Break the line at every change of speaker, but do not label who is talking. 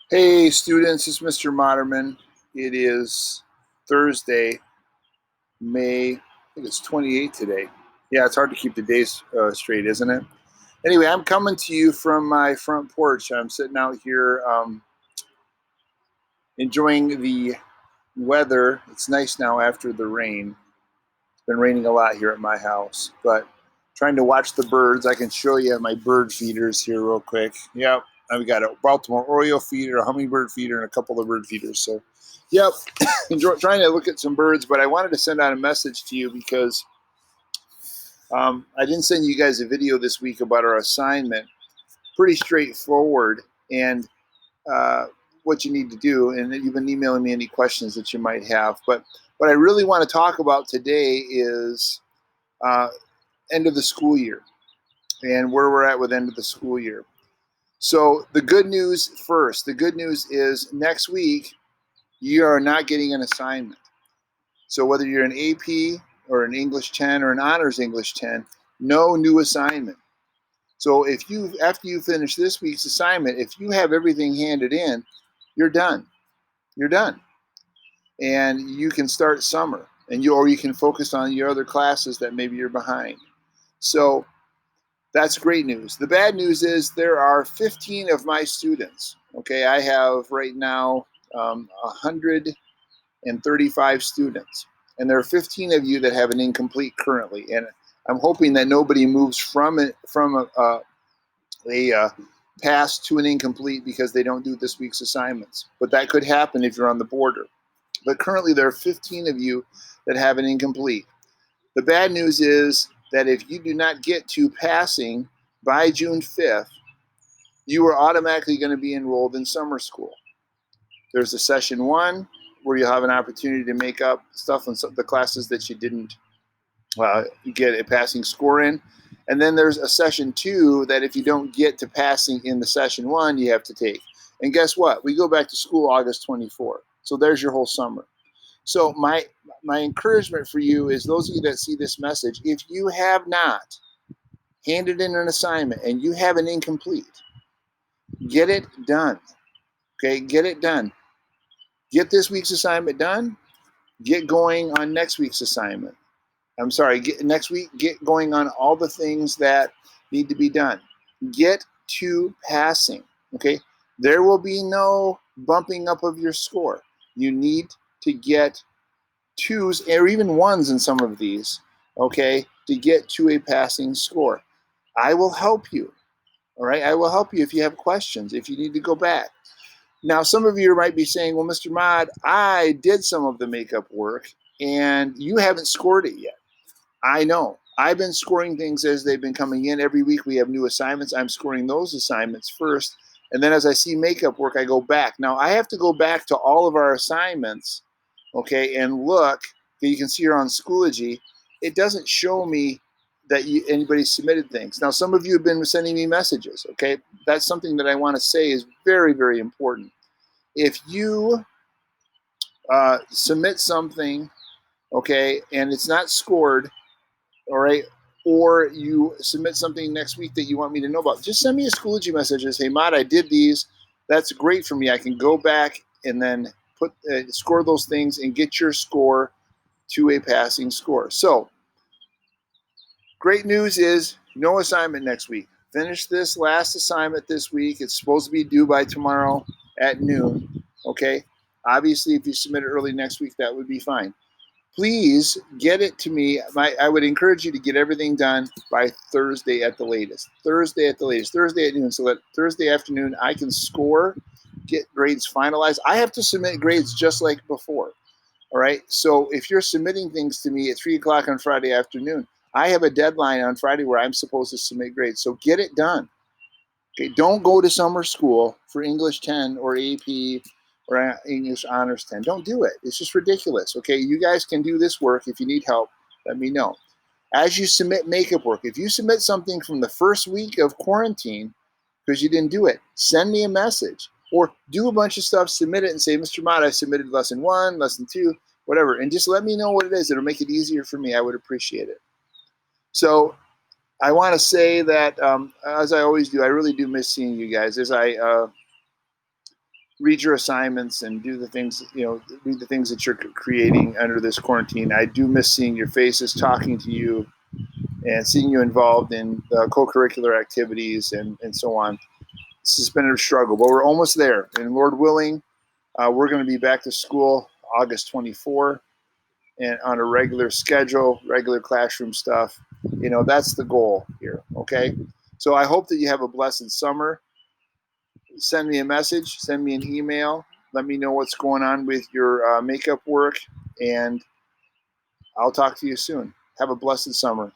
Hey students, it's Mr. Moderman. It is Thursday, I think it's 28 today. Yeah, it's hard to keep the days straight, isn't it? Anyway, I'm coming to you from my front porch. I'm sitting out here enjoying the weather. It's nice now after the rain. It's been raining a lot here at my house, but trying to watch the birds. I can show you my bird feeders here real quick. Yep, I've got a Baltimore Oriole feeder, a hummingbird feeder, and a couple of bird feeders. So, yep, trying to look at some birds, but I wanted to send out a message to you because I didn't send you guys a video this week about our assignment. Pretty straightforward, and uh, what you need to do. And you've been emailing me any questions that you might have. But what I really want to talk about today is uh, end of the school year and where we're at with end of the school year. So the good news first. The good news is next week you are not getting an assignment. So whether you're an AP or an English 10 or an honors English 10, no new assignment. So if you, after you finish this week's assignment, if you have everything handed in, you're done. You're done. And you can start summer, or you can focus on your other classes that maybe you're behind. So that's great news. The bad news is there are 15 of my students. Okay, I have right now 135 students, and there are 15 of you that have an incomplete currently. And I'm hoping that nobody moves from a pass to an incomplete because they don't do this week's assignments. But that could happen if you're on the border. But currently there are 15 of you that have an incomplete. The bad news is that if you do not get to passing by June 5th, you are automatically going to be enrolled in summer school. There's a session 1 where you'll have an opportunity to make up stuff in the classes that you didn't get a passing score in. And then there's a session 2 that if you don't get to passing in the session 1, you have to take. And guess what? We go back to school August 24th. So there's your whole summer. So my encouragement for you is those of you that see this message, if you have not handed in an assignment and you have an incomplete, get it done. Okay, get it done. Get this week's assignment done. Get going on next week's assignment. I'm sorry, next week, get going on all the things that need to be done. Get to passing. Okay, there will be no bumping up of your score. You need to get 2s or even 1s in some of these, okay, to get to a passing score. I will help you. All right, I will help you if you have questions, if you need to go back. Now, some of you might be saying, well, Mr. Mod, I did some of the makeup work and you haven't scored it yet. I know. I've been scoring things as they've been coming in. Every week we have new assignments. I'm scoring those assignments first. And then as I see makeup work, I go back. Now, I have to go back to all of our assignments, okay, and look. You can see here on Schoology, it doesn't show me that anybody submitted things. Now, some of you have been sending me messages, okay? That's something that I want to say is very, very important. If you submit something, okay, and it's not scored, all right, or you submit something next week that you want me to know about, just send me a Schoology message and say, Mod, I did these. That's great for me. I can go back and then score those things and get your score to a passing score. So, great news is no assignment next week. Finish this last assignment this week. It's supposed to be due by tomorrow at noon, okay? Obviously, if you submit it early next week, that would be fine. Please get it to me. I would encourage you to get everything done by Thursday at the latest. Thursday at the latest. Thursday at noon. So that Thursday afternoon I can score, get grades finalized. I have to submit grades just like before. All right. So if you're submitting things to me at 3 o'clock on Friday afternoon, I have a deadline on Friday where I'm supposed to submit grades. So get it done. Okay. Don't go to summer school for English 10 or AP or English Honors 10. Don't do it. It's just ridiculous. Okay, you guys can do this work. If you need help, let me know. As you submit makeup work, if you submit something from the first week of quarantine because you didn't do it, send me a message or do a bunch of stuff, submit it and say, Mr. Mott, I submitted lesson 1, lesson 2, whatever, and just let me know what it is. It'll make it easier for me. I would appreciate it. So I want to say that, as I always do, I really do miss seeing you guys. As I read your assignments and do the things, read the things that you're creating under this quarantine. I do miss seeing your faces, talking to you, and seeing you involved in the co-curricular activities and so on. This has been a struggle, but we're almost there. And Lord willing, we're going to be back to school August 24 and on a regular schedule, regular classroom stuff. That's the goal here. Okay. So I hope that you have a blessed summer. Send me a message, send me an email. Let me know what's going on with your makeup work, and I'll talk to you soon. Have a blessed summer.